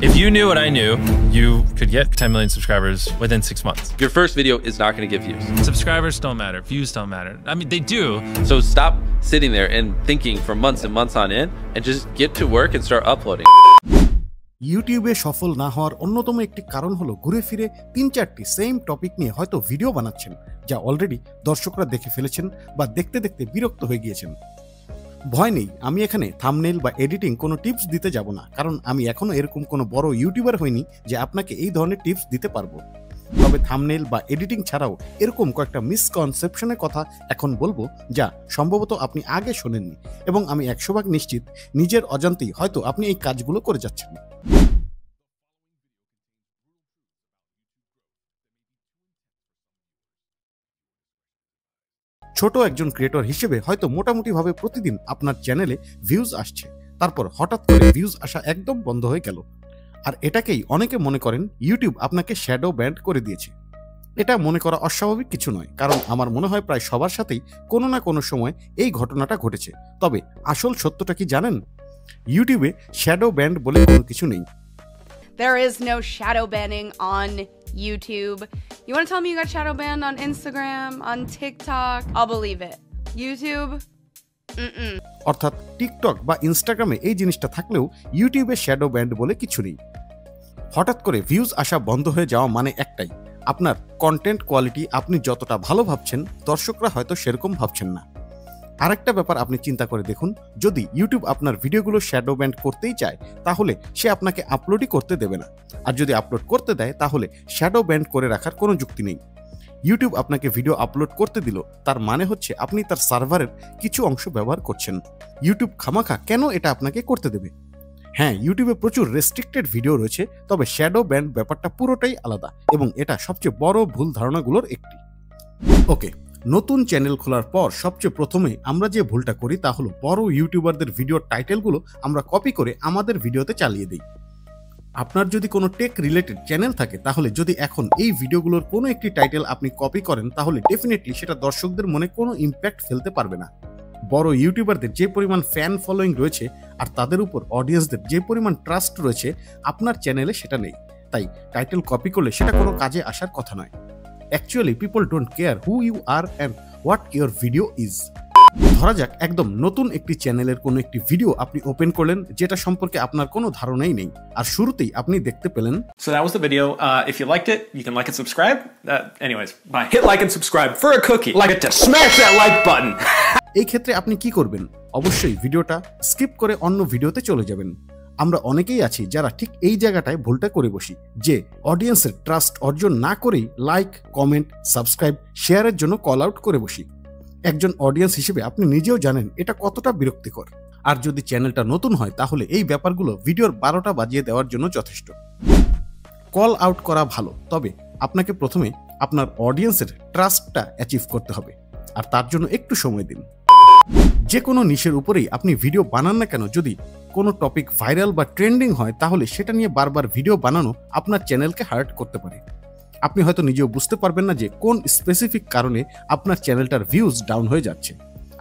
If you knew what I knew, you could get 10 million subscribers within 6 months. Your first video is not going to get views. Subscribers don't matter. Views don't matter. I mean, they do. So stop sitting there and thinking for months and months on end and just get to work and start uploading. ইউটিউবে সফল না হওয়ার অন্যতম একটি কারণ হলো ঘুরে ফিরে ৩-৪টি সেম টপিক নিয়ে হয়তো ভিডিও বানাচ্ছেন যা অলরেডি দর্শকরা দেখে ফেলেছেন বা দেখতে দেখতে বিরক্ত হয়ে গিয়েছেন। ভয় নেই, আমি এখানে থাম্বনেইল বা এডিটিং কোনো টিপস দিতে যাব না, কারণ আমি এখনো এরকম কোনো বড় ইউটিউবার হইনি যে আপনাকে এই ধরনের টিপস দিতে পারবো। তবে থাম্বনেইল বা এডিটিং ছাড়াও এরকম কয়েকটা মিসকনসেপশনের কথা এখন বলবো যা সম্ভবত আপনি আগে শোনেননি, এবং আমি 100% নিশ্চিত নিজের অজান্তেই হয়তো আপনি এই কাজগুলো করে যাচ্ছেন। ছোট একজন ক্রিয়েটর হিসেবে হয়তো মোটামুটিভাবে প্রতিদিন আপনার চ্যানেলে ভিউজ আসছে, তারপর হঠাৎ করে ভিউজ আসা একদম বন্ধ হয়ে গেল। আর এটাকেই অনেকে মনে করেন ইউটিউব আপনাকে শ্যাডো ব্যান্ড করে দিয়েছে। এটা মনে করা অস্বাভাবিক কিছু নয়, কারণ আমার মনে হয় প্রায় সবার সাথেই কোনো না কোনো সময় এই ঘটনাটা ঘটেছে। তবে আসল সত্যটা কি জানেন? ইউটিউবে শ্যাডো ব্যান্ড বলে কোনো কিছু নেই। There is no shadow banning on YouTube. You want to tell me you got shadow banned on Instagram, on TikTok? I'll believe it. YouTube? অর্থাৎ টিকটক বা ইনস্টাগ্রামে এই জিনিসটা থাকলেও ইউটিউবে শ্যাডো ব্যান্ড বলে কিছু নেই। হঠাৎ করে ভিউজ আসা বন্ধ হয়ে যাওয়া মানে একটাই, আপনার কন্টেন্ট কোয়ালিটি আপনি যতটা ভালো ভাবছেন দর্শকরা হয়তো সেরকম ভাবছেন না। আরেকটা ব্যাপার আপনি চিন্তা করে দেখুন, যদি ইউটিউব আপনার ভিডিওগুলো শ্যাডো ব্যান্ড করতেই চায় তাহলে সে আপনাকে আপলোডই করতে দেবে না, আর যদি আপলোড করতে দেয় তাহলে শ্যাডো ব্যান্ড করে রাখার কোনো যুক্তি নেই। ইউটিউব আপনাকে ভিডিও আপলোড করতে দিল, তার মানে হচ্ছে আপনি তার সার্ভারের কিছু অংশ ব্যবহার করছেন। ইউটিউব খামাখা কেন এটা আপনাকে করতে দেবে? হ্যাঁ, ইউটিউবে প্রচুর রেস্ট্রিক্টেড ভিডিও রয়েছে, তবে শ্যাডো ব্যান্ড ব্যাপারটা পুরোটাই আলাদা, এবং এটা সবচেয়ে বড় ভুল ধারণাগুলোর একটি। ওকে, নতুন চ্যানেল খোলার পর সবচেয়ে প্রথমে আমরা যে ভুলটা করি তা হলো বড় ইউটিউবারদের ভিডিওর টাইটেলগুলো আমরা কপি করে আমাদের ভিডিওতে চালিয়ে দিই। আপনার যদি কোনো টেক রিলেটেড চ্যানেল থাকে তাহলে যদি এখন এই ভিডিওগুলোর কোনো একটি টাইটেল আপনি কপি করেন তাহলে ডেফিনেটলি সেটা দর্শকদের মনে কোনো ইম্প্যাক্ট ফেলতে পারবে না। বড় ইউটিউবারদের যে পরিমাণ ফ্যান ফলোয়িং রয়েছে আর তাদের উপর অডিয়েন্সদের যে পরিমাণ ট্রাস্ট রয়েছে আপনার চ্যানেলে সেটা নেই, তাই টাইটেল কপি করলে সেটা কোনো কাজে আসার কথা নয়। Actually, people don't care who you are and what your video is. ধরা যাক একদম নতুন একটি চ্যানেলের কোনো একটি ভিডিও আপনি ওপেন করলেন যেটা সম্পর্কে আপনার কোনো ধারণাই নেই, আর শুরুতেই আপনি দেখতে পেলেন। So that was the video. If you liked it, you can like and subscribe. Anyways, bye. Hit like and subscribe for a cookie. Like it to smash that like button. এই ক্ষেত্রে আপনি কি করবেন? অবশ্যই ভিডিওটা স্কিপ করে অন্য ভিডিওতে চলে যাবেন। আমরা অনেকেই আছি যারা ঠিক এই জায়গাটায় ভুলটা করে বসি, যে অডিয়েন্সের ট্রাস্ট অর্জন না করেই লাইক, কমেন্ট, সাবস্ক্রাইব, শেয়ারের জন্য কল আউট করে বসি। একজন অডিয়েন্স হিসেবে আপনি নিজেও জানেন এটা কতটা বিরক্তিকর। আর যদি চ্যানেলটা নতুন হয় তাহলে এই ব্যাপারগুলো ভিডিওর 12টা বাজিয়ে দেওয়ার জন্য যথেষ্ট। কল আউট করা ভালো, তবে আপনাকে প্রথমে আপনার অডিয়েন্সের ট্রাস্টটা অ্যাচিভ করতে হবে, আর তার জন্য একটু সময় দিন। যে কোনো নিশের উপরেই আপনি ভিডিও বানান না কেন, যদি কোনো টপিক ভাইরাল বা ট্রেন্ডিং হয় তাহলে সেটা নিয়ে বারবার ভিডিও বানানো আপনার চ্যানেলকে হার্ট করতে পারে। আপনি হয়তো নিজেও বুঝতে পারবেন না যে কোন স্পেসিফিক কারণে আপনার চ্যানেলটার ভিউজ ডাউন হয়ে যাচ্ছে।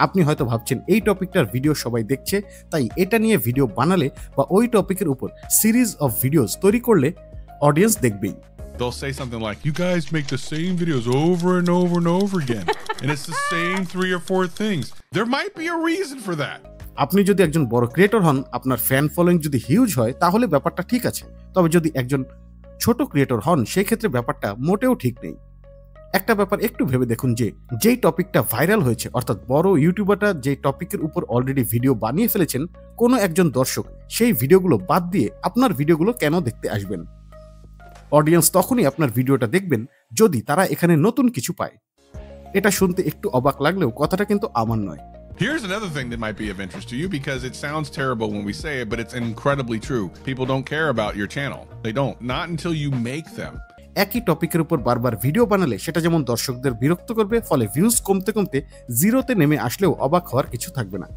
আপনি হয়তো ভাবছেন এই টপিকটার ভিডিও সবাই দেখছে, তাই এটা নিয়ে ভিডিও বানালে বা ওই টপিকের উপর সিরিজ অফ ভিডিওস তৈরি করলে audience দেখবেই। They'll say something like, you guys make the same videos over and over and over again, and it's the same 3 or 4 things. There might be a reason for that. আপনি যদি একজন বড় creator হন, আপনার fan following যদি huge হয় তাহলে ব্যাপারটা ঠিক আছে, তবে যদি একজন ছোট ক্রিয়েটর হন সেই ক্ষেত্রে ব্যাপারটা মোটেও ঠিক নেই। একটা ব্যাপার একটু ভেবে দেখুন, যে যেই টপিকটা ভাইরাল হয়েছে, অর্থাৎ বড় ইউটিউবারটা যে টপিকের উপর অলরেডি ভিডিও বানিয়ে ফেলেছেন, কোনো একজন দর্শক সেই ভিডিওগুলো বাদ দিয়ে আপনার ভিডিওগুলো কেন দেখতে আসবেন? অডিয়েন্স তখনই আপনার ভিডিওটা দেখবেন যদি তারা এখানে নতুন কিছু পায়। এটা শুনতে একটু অবাক লাগলেও কথাটা কিন্তু আমার নয়। Here's another thing that might be of interest to you, because it sounds terrible when we say it, but it's incredibly true. People don't care about your channel. They don't. Not until you make them. একই টপিকের উপর বারবার video বানালে সেটা যেমন দর্শকদের বিরক্ত করবে, ফলে ভিউজ কমতে কমতে জিরোতে নেমে আসলেও অবাক হওয়ার কিছু থাকবে না।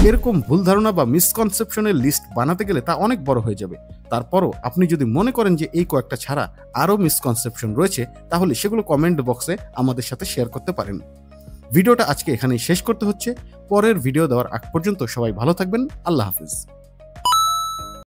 এরকম ভুল ধারণা বা মিসকনসেপশনের লিস্ট বানাতে গেলে তা অনেক বড় হয়ে যাবে। তারপরও আপনি যদি মনে করেন যে এই কয়েকটা ছাড়া আরও মিসকনসেপশন রয়েছে, তাহলে সেগুলো কমেন্ট বক্সে আমাদের সাথে শেয়ার করতে পারেন। ভিডিওটা আজকে এখানেই শেষ করতে হচ্ছে। পরের ভিডিও দেওয়ার আগ পর্যন্ত সবাই ভালো থাকবেন। আল্লাহ হাফিজ।